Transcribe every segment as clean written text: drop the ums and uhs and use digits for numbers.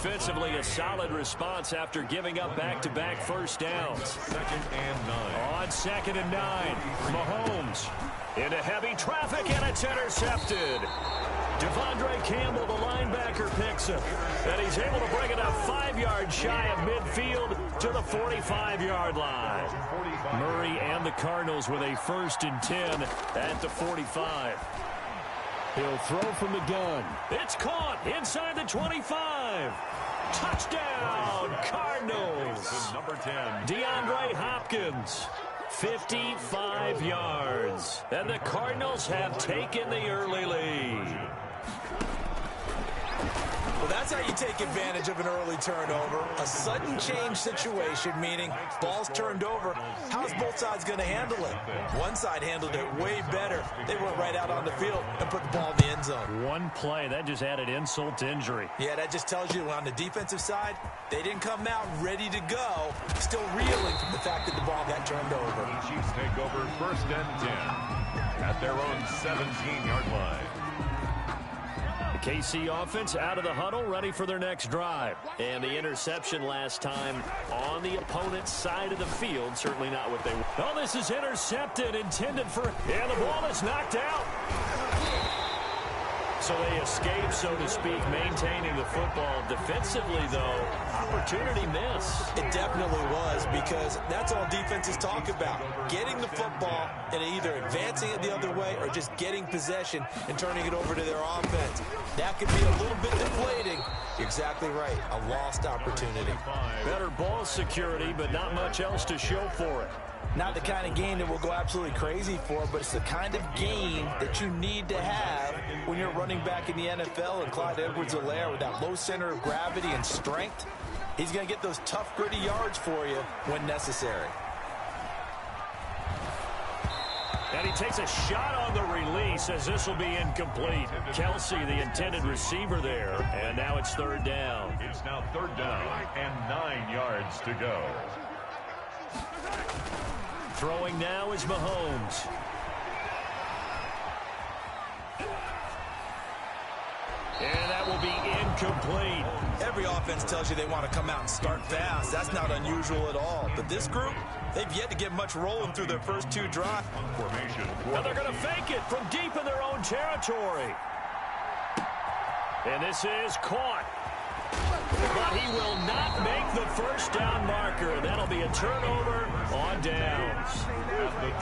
defensively, a solid response after giving up back-to-back first downs. 2nd and 9. On 2nd and 9, Mahomes into heavy traffic, and it's intercepted. Devondre Campbell, the linebacker, picks him. And he's able to bring it up 5 yards shy of midfield to the 45-yard line. Murray and the Cardinals with a 1st and 10 at the 45. He'll throw from the gun. It's caught inside the 25. Touchdown, Cardinals. Number 10. DeAndre Hopkins. 55 yards. And the Cardinals have taken the early lead. Well, that's how you take advantage of an early turnover. A sudden change situation, meaning ball's turned over. How's both sides going to handle it? One side handled it way better. They went right out on the field and put the ball in the end zone. One play, that just added insult to injury. Yeah, that just tells you on the defensive side, they didn't come out ready to go, still reeling from the fact that the ball got turned over. The Chiefs take over 1st and 10 at their own 17-yard line. KC offense out of the huddle, ready for their next drive. And the interception last time on the opponent's side of the field, certainly not what they want. Oh, this is intercepted, intended for, and the ball is knocked out. So they escape, so to speak, maintaining the football. Defensively, though, opportunity miss. It definitely was, because that's all defenses talk about. Getting the football and either advancing it the other way or just getting possession and turning it over to their offense. That could be a little bit deflating. You're exactly right. A lost opportunity. Better ball security, but not much else to show for it. Not the kind of game that we'll go absolutely crazy for, but it's the kind of game that you need to have when you're running back in the NFL. And Clyde Edwards-Helaire, with that low center of gravity and strength, he's going to get those tough, gritty yards for you when necessary. And he takes a shot on the release as this will be incomplete. Kelsey, the intended receiver there, and now it's 3rd down. It's now 3rd down and 9 yards to go. Throwing now is Mahomes. And that will be incomplete. Every offense tells you they want to come out and start fast. That's not unusual at all. But this group, they've yet to get much rolling through their first 2 drives. Formation. Now they're going to fake it from deep in their own territory. And this is caught. But he will not make the first down marker. That'll be a turnover on downs.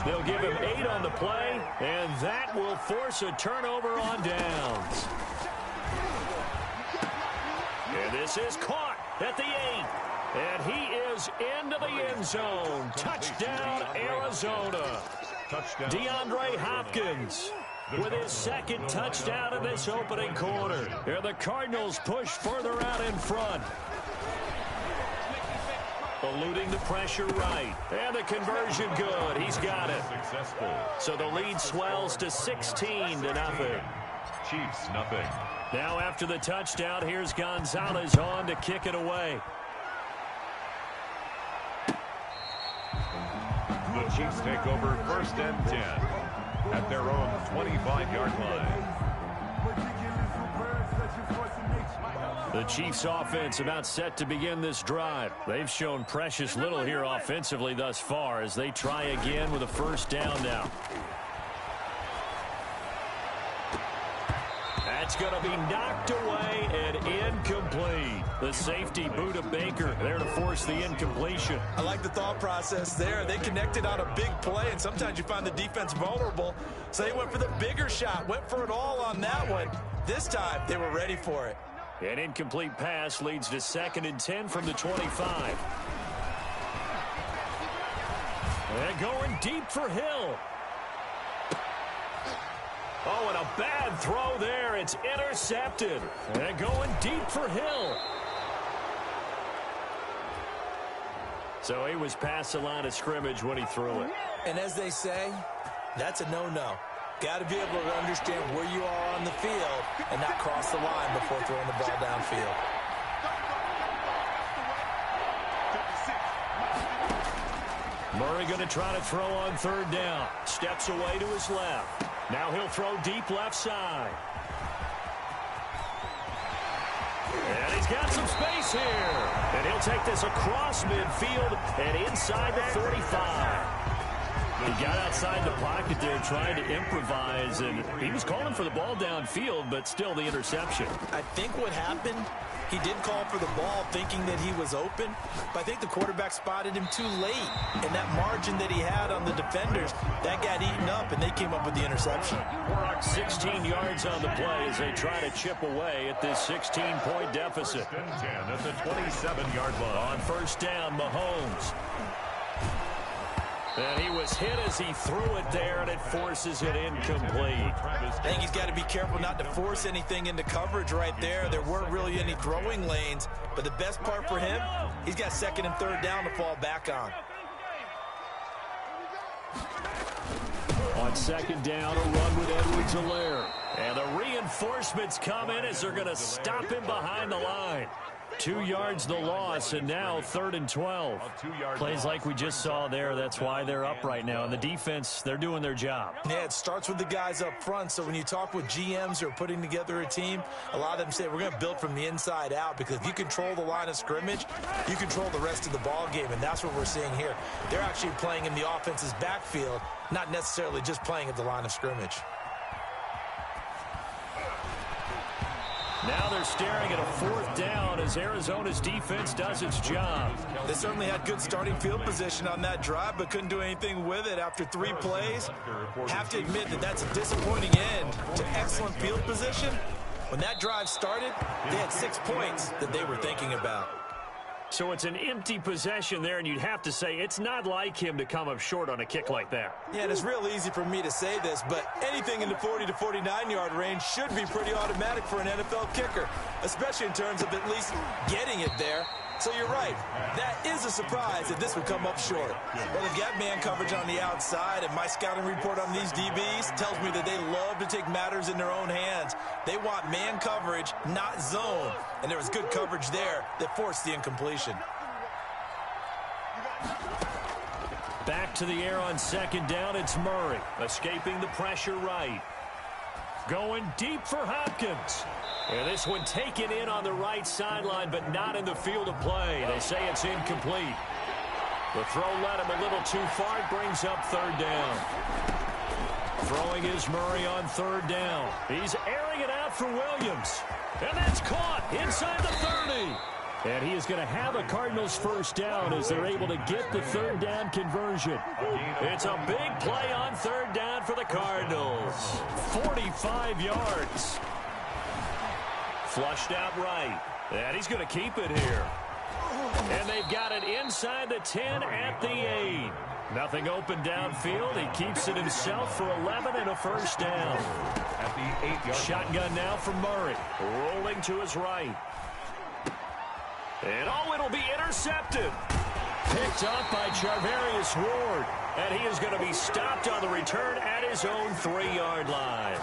They'll give him 8 on the play, and that will force a turnover on downs. And this is caught at the 8. And he is into the end zone. Touchdown, Arizona. Touchdown. DeAndre Hopkins with his 2nd touchdown in this opening quarter. And the Cardinals push further out in front. Eluding the pressure right. And the conversion good. He's got it. Successful. So the lead swells to 16-0. Chiefs, nothing. Now after the touchdown, here's Gonzalez on to kick it away. The Chiefs take over 1st and 10 at their own 25-yard line. The Chiefs offense about set to begin this drive. They've shown precious little here offensively thus far as they try again with a 1st down now. That's going to be knocked away and incomplete. The safety boot of Baker there to force the incompletion. I like the thought process there. They connected on a big play, and sometimes you find the defense vulnerable. So they went for the bigger shot, went for it all on that one. This time, they were ready for it. An incomplete pass leads to 2nd and 10 from the 25. And going deep for Hill. Oh, and a bad throw there. It's intercepted. And going deep for Hill. So he was past the line of scrimmage when he threw it. And as they say, that's a no-no. Got to be able to understand where you are on the field and not cross the line before throwing the ball downfield. Murray going to try to throw on 3rd down. Steps away to his left. Now he'll throw deep left side. And he's got some space here. And he'll take this across midfield and inside the 45. He got outside the pocket there trying to improvise, and he was calling for the ball downfield, but still the interception. I think what happened, he did call for the ball thinking that he was open, but I think the quarterback spotted him too late. And that margin that he had on the defenders, that got eaten up, and they came up with the interception. 16 yards on the play as they try to chip away at this 16-point deficit. 10 at the 27-yard line. On first down, Mahomes. And he was hit as he threw it there, and it forces it incomplete. I think he's got to be careful not to force anything into coverage right there. There weren't really any throwing lanes, but the best part for him, he's got second and third down to fall back on. On second down, a run with Edwards-Helaire. And the reinforcements come in as they're going to stop him behind the line. 2 yards the loss, and now 3rd and 12. Plays like we just saw there. That's why they're up right now. And the defense, they're doing their job. Yeah, it starts with the guys up front. So when you talk with GMs who are putting together a team, a lot of them say we're going to build from the inside out, because if you control the line of scrimmage, you control the rest of the ball game, and that's what we're seeing here. They're actually playing in the offense's backfield, not necessarily just playing at the line of scrimmage. Now they're staring at a 4th down as Arizona's defense does its job. They certainly had good starting field position on that drive, but couldn't do anything with it after 3 plays. Have to admit that that's a disappointing end to excellent field position. When that drive started, they had 6 points that they were thinking about. So it's an empty possession there, and you'd have to say it's not like him to come up short on a kick like that. Yeah, and it's real easy for me to say this, but anything in the 40 to 49-yard range should be pretty automatic for an NFL kicker, especially in terms of at least getting it there. So you're right. That is a surprise if this would come up short. Well, they've got man coverage on the outside, and my scouting report on these DBs tells me that they love to take matters in their own hands. They want man coverage, not zone. And there was good coverage there that forced the incompletion. Back to the air on second down, it's Murray. Escaping the pressure right. Going deep for Hopkins. And this one taken in on the right sideline, but not in the field of play. They say it's incomplete. The throw led him a little too far. It brings up 3rd down. Throwing is Murray on 3rd down. He's airing it out for Williams. And that's caught inside the 30. And he is going to have a Cardinals 1st down as they're able to get the 3rd down conversion. It's a big play on 3rd down for the Cardinals. 45 yards. Flushed out right. And he's going to keep it here. And they've got it inside the 10 at the 8. Nothing open downfield. He keeps it himself for 11 and a 1st down. At the 8-yard Shotgun now from Murray. Rolling to his right. And it'll be intercepted. Picked up by Charvarius Ward. And he is going to be stopped on the return at his own 3-yard line.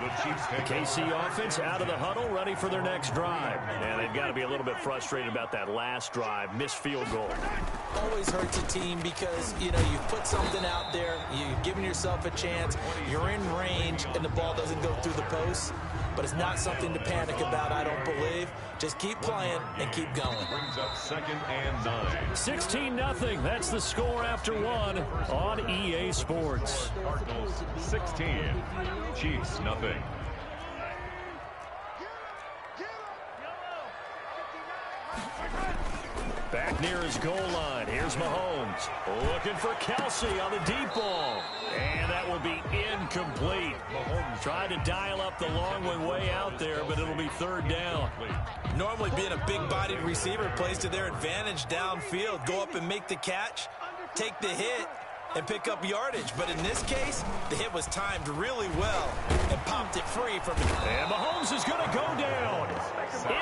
The Chiefs take KC offense out of the huddle, ready for their next drive. And they've got to be a little bit frustrated about that last drive, missed field goal. Always hurts a team because, you put something out there, you've given yourself a chance, you're in range, and the ball doesn't go through the posts. But it's not something to panic about, I don't believe. Just keep playing and keep going. brings up 2nd and 9. 16-0. That's the score after 1 on EA Sports. Cardinals 16, Chiefs nothing. Back near his goal line. Here's Mahomes. Looking for Kelsey on the deep ball. And that will be incomplete. Mahomes tried to dial up the long one way out there, but it'll be 3rd down. Normally being a big-bodied receiver plays to their advantage downfield. Go up and make the catch, take the hit, and pick up yardage. But in this case, the hit was timed really well and popped it free from him. And Mahomes is going to go down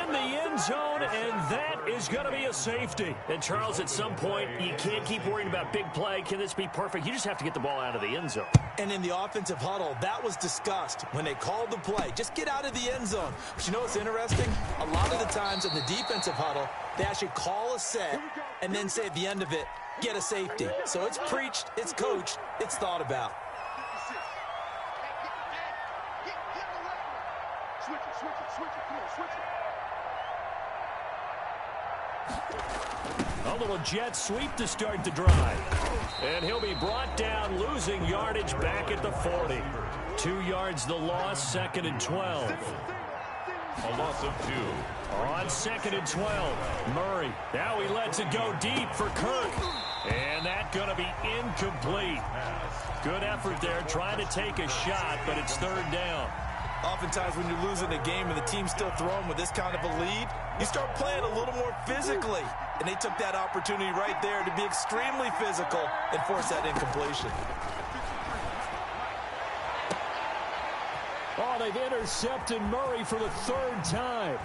in the end zone, and that is going to be a safety. And, Charles, at some point, you can't keep worrying about big play. Can this be perfect? You just have to get the ball out of the end zone. And in the offensive huddle, that was discussed when they called the play. Just get out of the end zone. But you know what's interesting? A lot of the times in the defensive huddle, they actually call a set and then say at the end of it, get a safety. So it's preached, it's coached, it's thought about. A little jet sweep to start the drive. And he'll be brought down, losing yardage back at the 40. 2 yards the loss, 2nd and 12. A loss of 2. On 2nd and 12, Murray. Now he lets it go deep for Kirk. And that's going to be incomplete. Good effort there, trying to take a shot, but it's 3rd down. Oftentimes when you're losing a game and the team's still throwing with this kind of a lead, you start playing a little more physically. And they took that opportunity right there to be extremely physical and force that incompletion. Oh, they've intercepted Murray for the 3rd time.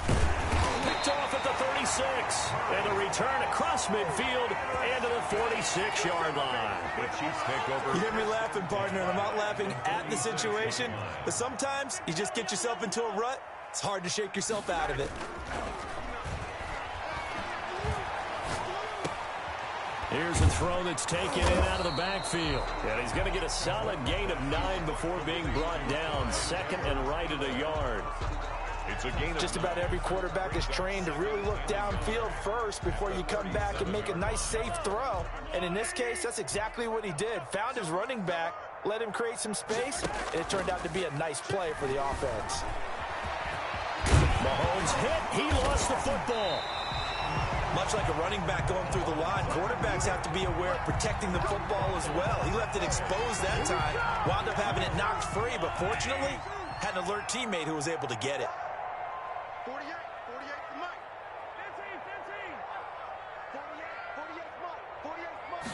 Picked off at the 36. And a return across midfield and to the 46-yard line. The Chiefs take over. You hear me laughing, partner, and I'm not laughing at the situation. But sometimes you just get yourself into a rut. It's hard to shake yourself out of it. Here's a throw that's taken in out of the backfield. And he's going to get a solid gain of 9 before being brought down. 2nd and right at a yard. It's a gain of Just about every quarterback is trained to really look downfield first before you come back and make a nice, safe throw. And in this case, that's exactly what he did. Found his running back, let him create some space, and it turned out to be a nice play for the offense. Mahomes hit. He lost the football. Much like a running back going through the line, quarterbacks have to be aware of protecting the football as well. He left it exposed that time, wound up having it knocked free, but fortunately, had an alert teammate who was able to get it. 48 to Mike. 15, 48 Mike.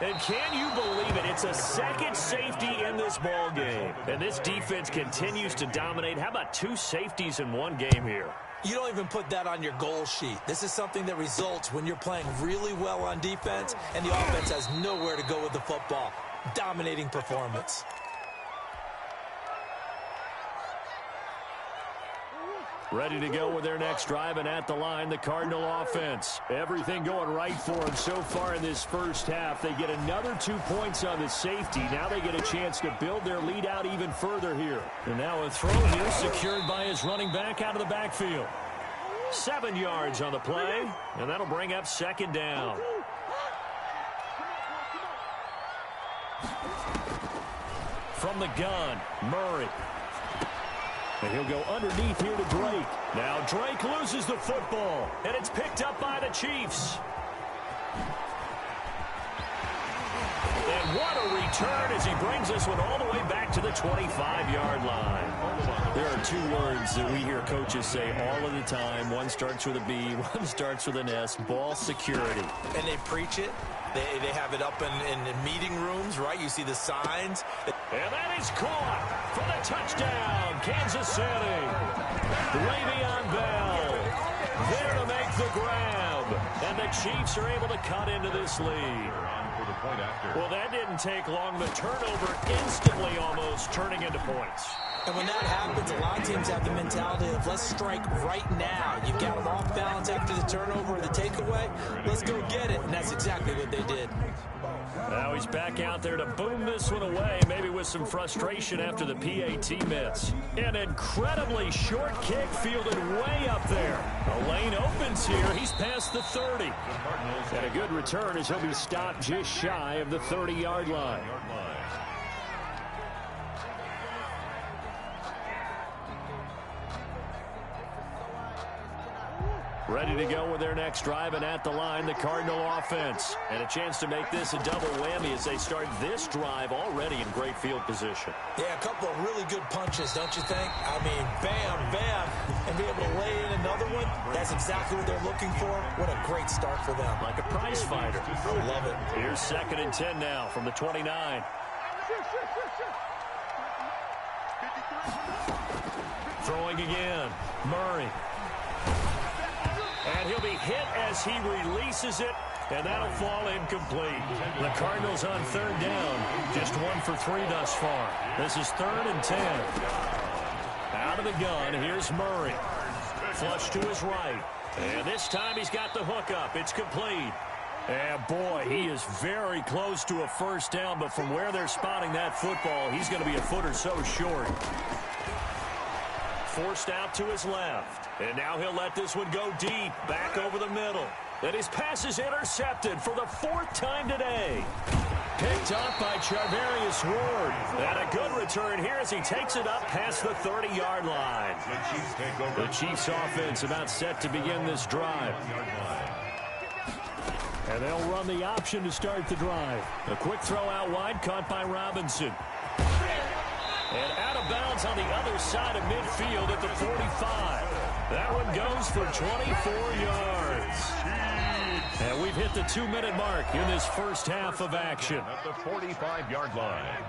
And can you believe it? It's a 2nd safety in this ball game. And this defense continues to dominate. How about 2 safeties in one game here? You don't even put that on your goal sheet. This is something that results when you're playing really well on defense and the offense has nowhere to go with the football. Dominating performance. Ready to go with their next drive, and at the line, the Cardinal offense. Everything going right for them so far in this first half. They get another 2 points on the safety. Now they get a chance to build their lead out even further here. And now a throw here secured by his running back out of the backfield. 7 yards on the play, and that'll bring up 2nd down. From the gun, Murray. And he'll go underneath here to Drake. Now Drake loses the football, and it's picked up by the Chiefs. And what a return as he brings this one all the way back to the 25-yard line. There are 2 words that we hear coaches say all of the time. One starts with a B, one starts with an S, ball security. And they preach it. They have it up in meeting rooms, right? You see the signs. And that is caught for the touchdown, Kansas City. Le'Veon Bell there to make the grab. And the Chiefs are able to cut into this lead. Well, that didn't take long. The turnover instantly almost turning into points. And when that happens, a lot of teams have the mentality of let's strike right now. You've got them off balance after the turnover or the takeaway. Let's go get it. And that's exactly what they did. Now he's back out there to boom this one away, maybe with some frustration after the PAT miss. An incredibly short kick fielded way up there. A lane opens here. He's past the 30. And a good return as he'll be stopped just shy of the 30-yard line. Ready to go with their next drive, and at the line, the Cardinal offense. And a chance to make this a double whammy as they start this drive already in great field position. Yeah, a couple of really good punches, don't you think? I mean, bam, bam, and be able to lay in another one, that's exactly what they're looking for. What a great start for them. Like a prize fighter. I love it. Here's 2nd and 10 now from the 29. Throwing again, Murray. And he'll be hit as he releases it, and that'll fall incomplete. The Cardinals on 3rd down, just 1 for 3 thus far. This is 3rd and 10. Out of the gun, here's Murray. Flush to his right. And this time he's got the hook up. It's complete. And boy, he is very close to a first down, but from where they're spotting that football, he's going to be a foot or so short. Forced out to his left. And now he'll let this one go deep, back over the middle. And his pass is intercepted for the 4th time today. Picked up by Charvarius Ward. And a good return here as he takes it up past the 30-yard line. The Chiefs offense about set to begin this drive. And they'll run the option to start the drive. A quick throw out wide, caught by Robinson. And out of bounds on the other side of midfield at the 45. That one goes for 24 yards. And we've hit the 2-minute mark in this first half of action. At the 45-yard line.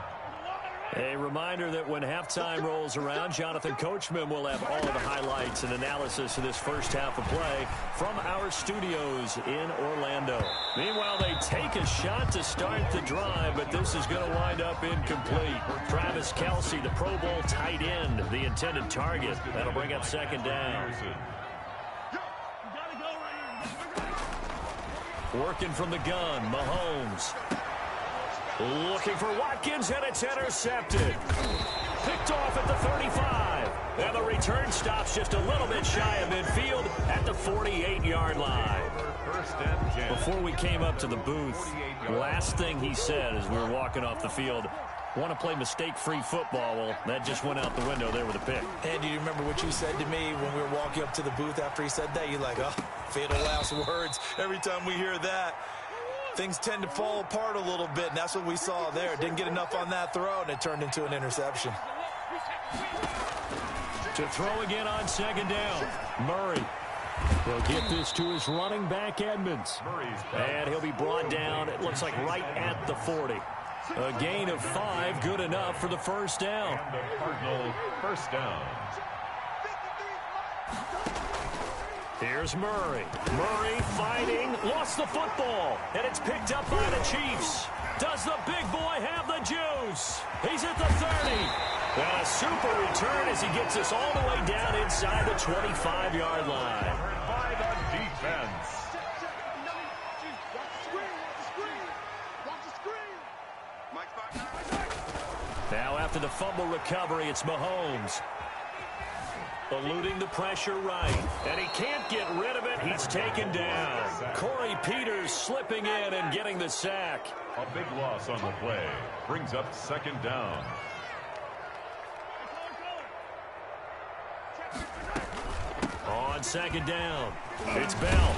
A reminder that when halftime rolls around, Jonathan Coachman will have all of the highlights and analysis of this first half of play from our studios in Orlando. Meanwhile, they take a shot to start the drive, but this is going to wind up incomplete. Travis Kelce, the Pro Bowl tight end, the intended target. That'll bring up second down. Working from the gun, Mahomes. Looking for Watkins, and it's intercepted. Picked off at the 35. And the return stops just a little bit shy of midfield at the 48-yard line. First and 10. Before we came up to the booth, last thing he said as we were walking off the field, want to play mistake-free football. Well, that just went out the window there with a pick. And do you remember what you said to me when we were walking up to the booth after he said that? You're like, oh, fatal last words. Every time we hear that, things tend to fall apart a little bit, and that's what we saw there. Didn't get enough on that throw, and it turned into an interception. To throw again on second down, Murray. He'll get this to his running back, Edmonds. And he'll be brought down, it looks like right at the 40. A gain of 5, good enough for the first down. And the Cardinal first down. Here's Murray. Murray fighting, lost the football, and it's picked up by the Chiefs. Does the big boy have the juice? He's at the 30. And a super return as he gets us all the way down inside the 25-yard line. By the defense. Now after the fumble recovery, it's Mahomes. Eluding the pressure right. And he can't get rid of it. He's taken down. Corey Peters slipping in and getting the sack. A big loss on the play. Brings up second down. On second down, it's Bell.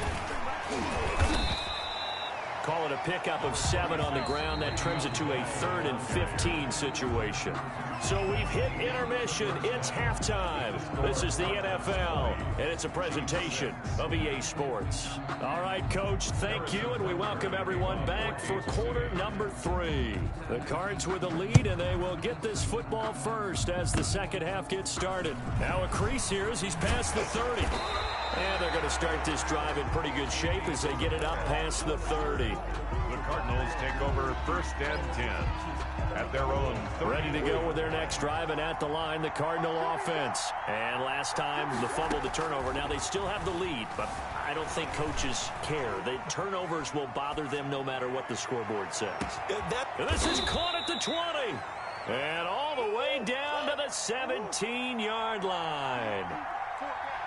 Call it a pickup of 7 on the ground. That trims it to a 3rd and 15 situation. So we've hit intermission. It's halftime. This is the NFL, and it's a presentation of EA Sports. All right, Coach, thank you, and we welcome everyone back for quarter number 3. The Cards with the lead, and they will get this football first as the second half gets started. Now a crease here as he's past the 30. And they're going to start this drive in pretty good shape as they get it up past the 30. The Cardinals take over first and 10 at their own 30. Ready to go with their next drive, and at the line, the Cardinal offense. And last time, the fumble, the turnover. Now they still have the lead, but I don't think coaches care. The turnovers will bother them no matter what the scoreboard says. And this is caught at the 20. And all the way down to the 17-yard line.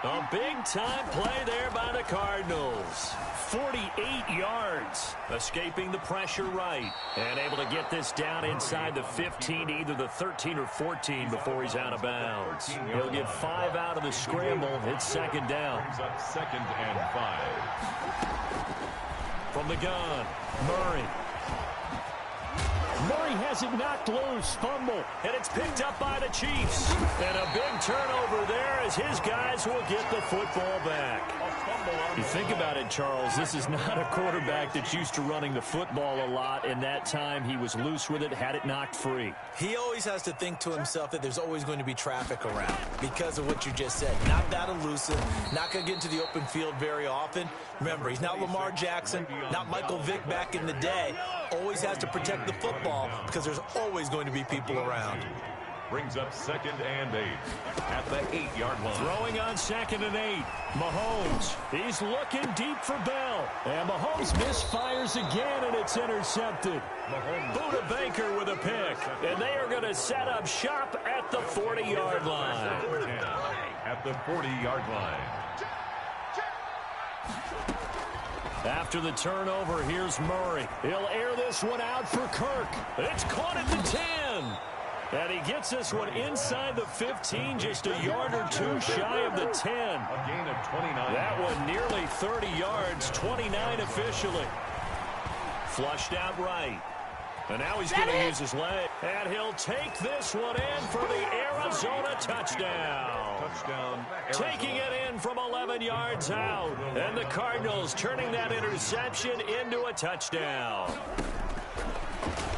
A big-time play there by the Cardinals. 48 yards, escaping the pressure right. And able to get this down inside the 15, either the 13 or 14 before he's out of bounds. He'll get 5 out of the scramble. It's second down. Brings up second and 5. From the gun, Murray. Murray has it knocked loose, fumble, and it's picked up by the Chiefs. And a big turnover there as his guys will get the football back. You think about it, Charles, this is not a quarterback that's used to running the football a lot, and that time he was loose with it, had it knocked free. He always has to think to himself that there's always going to be traffic around because of what you just said. Not that elusive, not going to get into the open field very often. Remember, he's not Lamar Jackson, not Michael Vick back in the day. Always has to protect the football because there's always going to be people around. Brings up 2nd and 8 at the 8-yard line. Throwing on 2nd and 8. Mahomes. He's looking deep for Bell. And Mahomes misfires again, and it's intercepted. Buda Baker with a pick. And they are going to set up shop at the 40-yard line. At the 40-yard line. After the turnover, here's Murray. He'll air this one out for Kirk. It's caught at the 10. And he gets this one inside the 15, just a yard or two shy of the 10. A gain of 29. That one nearly 30 yards, 29 officially. Flushed out right. And now he's going to use his leg. And he'll take this one in for the Arizona touchdown. Touchdown, Arizona. Taking it in from 11 yards out. And the Cardinals turning that interception into a touchdown.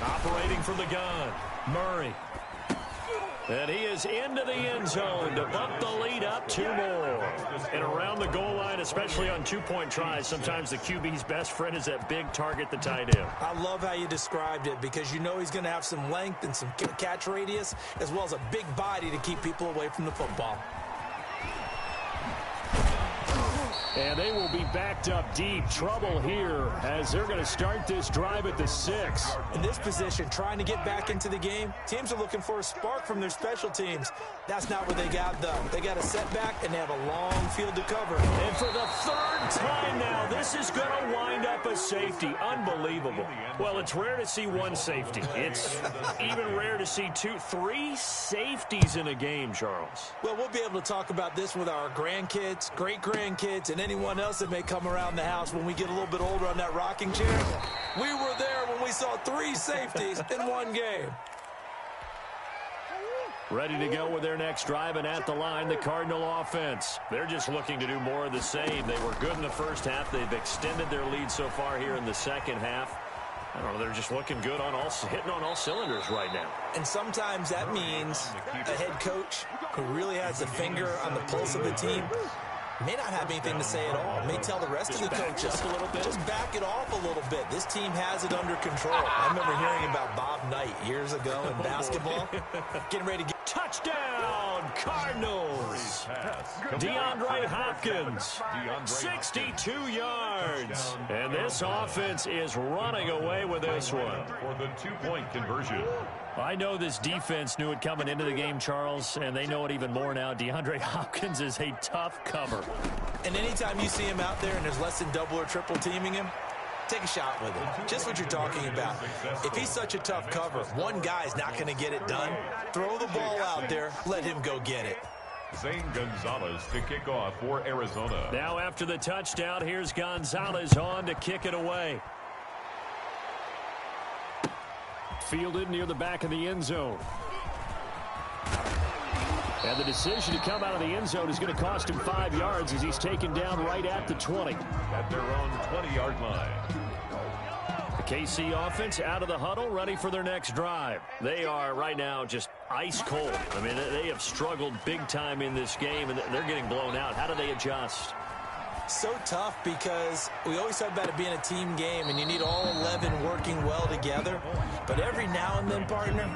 Operating from the gun, Murray. And he is into the end zone to bump the lead up 2 more. And around the goal line, especially on 2-point tries, sometimes the QB's best friend is that big target, the tight end. I love how you described it because you know he's going to have some length and some catch radius as well as a big body to keep people away from the football. And they will be backed up deep. Trouble here as they're going to start this drive at the 6. In this position, trying to get back into the game, teams are looking for a spark from their special teams. That's not what they got, though. They got a setback, and they have a long field to cover. And for the 3rd time now, this is going to wind up a safety. Unbelievable. Well, it's rare to see one safety. It's even rare to see 3 safeties in a game, Charles. Well, we'll be able to talk about this with our grandkids, great-grandkids, and anyone else that may come around the house when we get a little bit older on that rocking chair. We were there when we saw 3 safeties in one game. Ready to go with their next drive, and at the line, the Cardinal offense. They're just looking to do more of the same. They were good in the first half. They've extended their lead so far here in the second half. I don't know, they're just looking good hitting on all cylinders right now. And sometimes that means a head coach who really has a finger on the pulse of the team may not have anything to say at all. May tell the rest of the coaches a little bit. Just back it off a little bit. This team has it under control. I remember hearing about Bob Knight years ago in basketball. Getting ready to get touchdown, Cardinals. DeAndre Hopkins, 62 yards. And this offense is running away with this one. For the 2-point conversion. I know this defense knew it coming into the game, Charles, and they know it even more now. DeAndre Hopkins is a tough cover. And anytime you see him out there and there's less than double or triple teaming him, take a shot with him. Just what you're talking about. If he's such a tough cover, one guy's not going to get it done. Throw the ball out there. Let him go get it. Zane Gonzalez to kick off for Arizona. Now after the touchdown, here's Gonzalez on to kick it away. Fielded near the back of the end zone. And the decision to come out of the end zone is going to cost him 5 yards as he's taken down right at the 20. At their own 20-yard line. The KC offense out of the huddle, ready for their next drive. They are right now just ice cold. I mean, they have struggled big time in this game, and they're getting blown out. How do they adjust? So tough because we always talk about it being a team game and you need all 11 working well together. But every now and then, partner,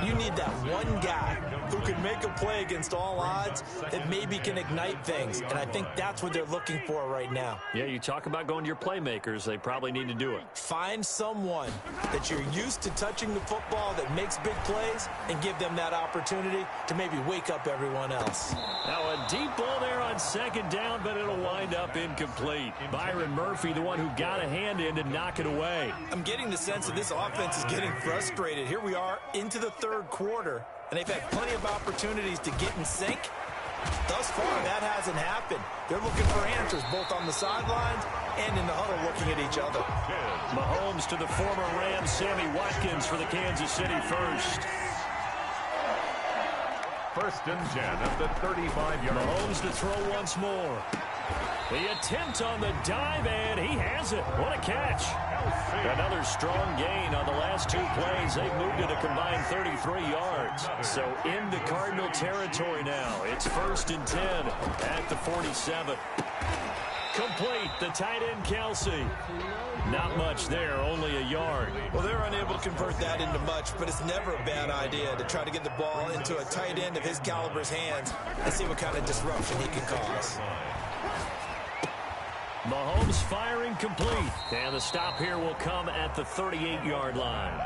you need that one guy who can make a play against all odds that maybe can ignite things. And I think that's what they're looking for right now. Yeah, you talk about going to your playmakers. They probably need to do it. Find someone that you're used to touching the football that makes big plays and give them that opportunity to maybe wake up everyone else. Now a deep ball there on 2nd down, but it'll wind up incomplete. Byron Murphy, the one who got a hand in to knock it away. I'm getting the sense that this offense is getting frustrated. Here we are into the 3rd quarter, and they've had plenty of opportunities to get in sync. Thus far, that hasn't happened. They're looking for answers both on the sidelines and in the huddle looking at each other. Mahomes to the former Rams, Sammy Watkins for the Kansas City first. 1st and 10 at the 35-yard line. Mahomes to throw once more. The attempt on the dive, and he has it. What a catch. Another strong gain on the last 2 plays. They've moved it a combined 33 yards. So into Cardinal territory now. It's 1st and 10 at the 47. complete. The tight end, Kelsey. Not much there, only a yard. Well, they're unable to convert that into much, but it's never a bad idea to try to get the ball into a tight end of his caliber's hands and see what kind of disruption he can cause. Mahomes firing complete. And the stop here will come at the 38-yard line.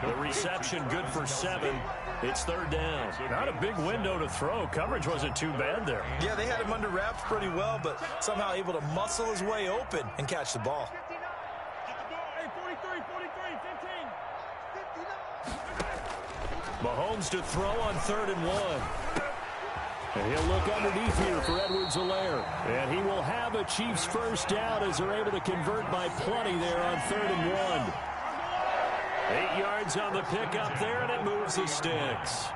The reception good for 7. It's third down. Not a big window to throw. Coverage wasn't too bad there. Yeah, they had him under wraps pretty well, but somehow able to muscle his way open and catch the ball. Mahomes to throw on 3rd and 1. And he'll look underneath here for Edwards-Helaire. And he will have a Chiefs first down as they're able to convert by plenty there on 3rd and 1. 8 yards on the pickup there, and it moves the sticks.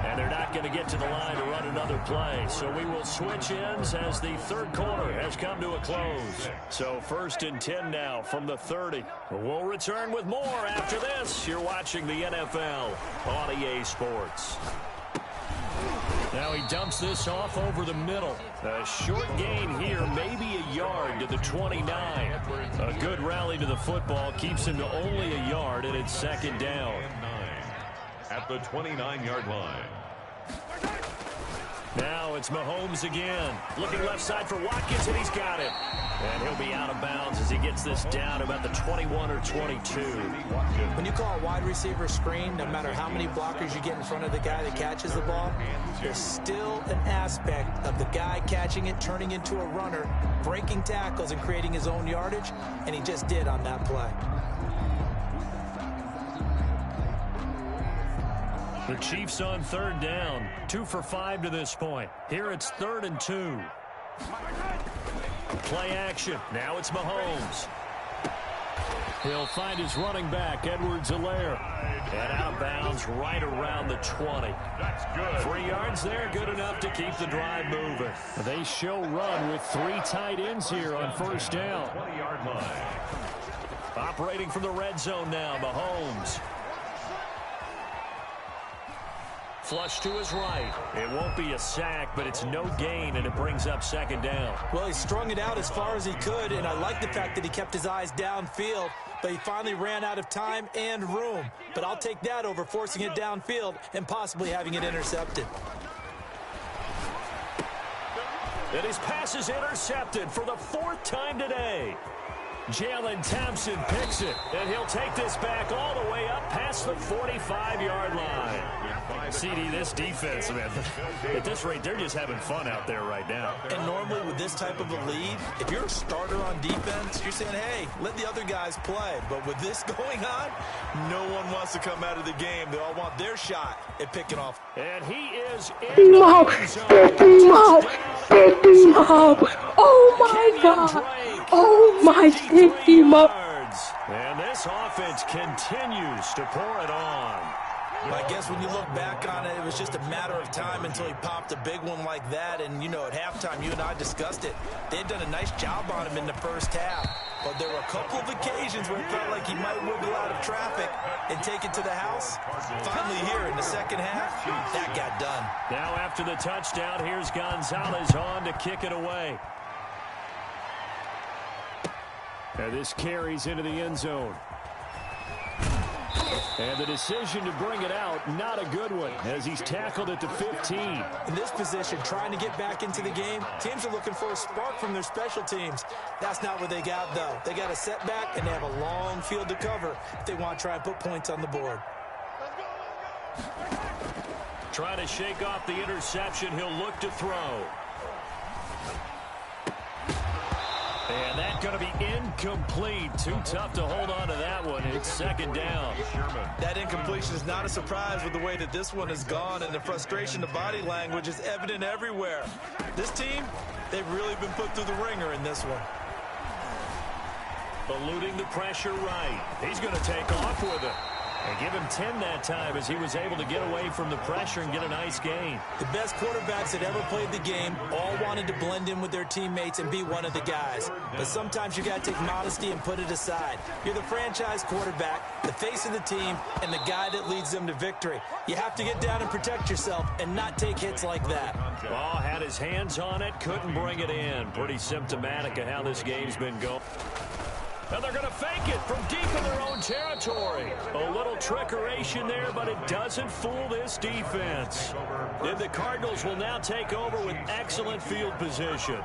And they're not going to get to the line to run another play. So we will switch ends as the third quarter has come to a close. So 1st and 10 now from the 30. We'll return with more after this. You're watching the NFL on EA Sports. Now he dumps this off over the middle. A short gain here, maybe a yard to the 29. A good rally to the football keeps him to only a yard, and it's 2nd down. At the 29-yard line. Now it's Mahomes again. Looking left side for Watkins, and he's got it. And he'll be out of bounds as he gets this down about the 21 or 22. When you call a wide receiver screen, no matter how many blockers you get in front of the guy that catches the ball, there's still an aspect of the guy catching it, turning into a runner, breaking tackles and creating his own yardage, and he just did on that play. The Chiefs on 3rd down. 2 for 5 to this point. Here it's 3rd and 2. Play action. Now it's Mahomes. He'll find his running back, Edwards-Helaire. And out of bounds right around the 20. That's good. 3 yards there, good enough to keep the drive moving. They show run with 3 tight ends here on 1st down. 20-yard line. Operating from the red zone now, Mahomes. Flush to his right. It won't be a sack, but it's no gain, and it brings up 2nd down. Well, he strung it out as far as he could, and I like the fact that he kept his eyes downfield, but he finally ran out of time and room. But I'll take that over forcing it downfield and possibly having it intercepted. And his pass is intercepted for the 4th time today. Jalen Thompson picks it, and he'll take this back all the way up past the 45-yard line. CD, this defense, man, at this rate, they're just having fun out there right now. And normally with this type of a lead, if you're a starter on defense, you're saying, hey, let the other guys play. But with this going on, no one wants to come out of the game. They all want their shot at picking off. And he is in Pick him up! Pick him up! Pick him up! Oh my God! Oh my, pick him up! And this offense continues to pour it on. I guess when you look back on it, it was just a matter of time until he popped a big one like that. And, you know, at halftime, you and I discussed it. They'd done a nice job on him in the first half. But there were a couple of occasions where it felt like he might wiggle out of traffic and take it to the house. Finally here in the second half, that got done. Now after the touchdown, here's Gonzalez on to kick it away. And this carries into the end zone. And the decision to bring it out, not a good one, as he's tackled at the 15. In this position, trying to get back into the game, teams are looking for a spark from their special teams. That's not what they got, though. They got a setback, and they have a long field to cover if they want to try and put points on the board. Trying to shake off the interception, he'll look to throw. And that's going to be incomplete. Too tough to hold on to that one. It's 2nd down. That incompletion is not a surprise with the way that this one has gone, and the frustration, the body language is evident everywhere. This team, they've really been put through the ringer in this one. Eluding the pressure right. He's going to take off with it. And give him 10 that time as he was able to get away from the pressure and get a nice gain. The best quarterbacks that ever played the game all wanted to blend in with their teammates and be one of the guys. But sometimes you got to take modesty and put it aside. You're the franchise quarterback, the face of the team, and the guy that leads them to victory. You have to get down and protect yourself and not take hits like that. Ball had his hands on it, couldn't bring it in. Pretty symptomatic of how this game's been going. And they're going to fake it from deep in their own territory. A little trickeration there, but it doesn't fool this defense. And the Cardinals will now take over with excellent field position.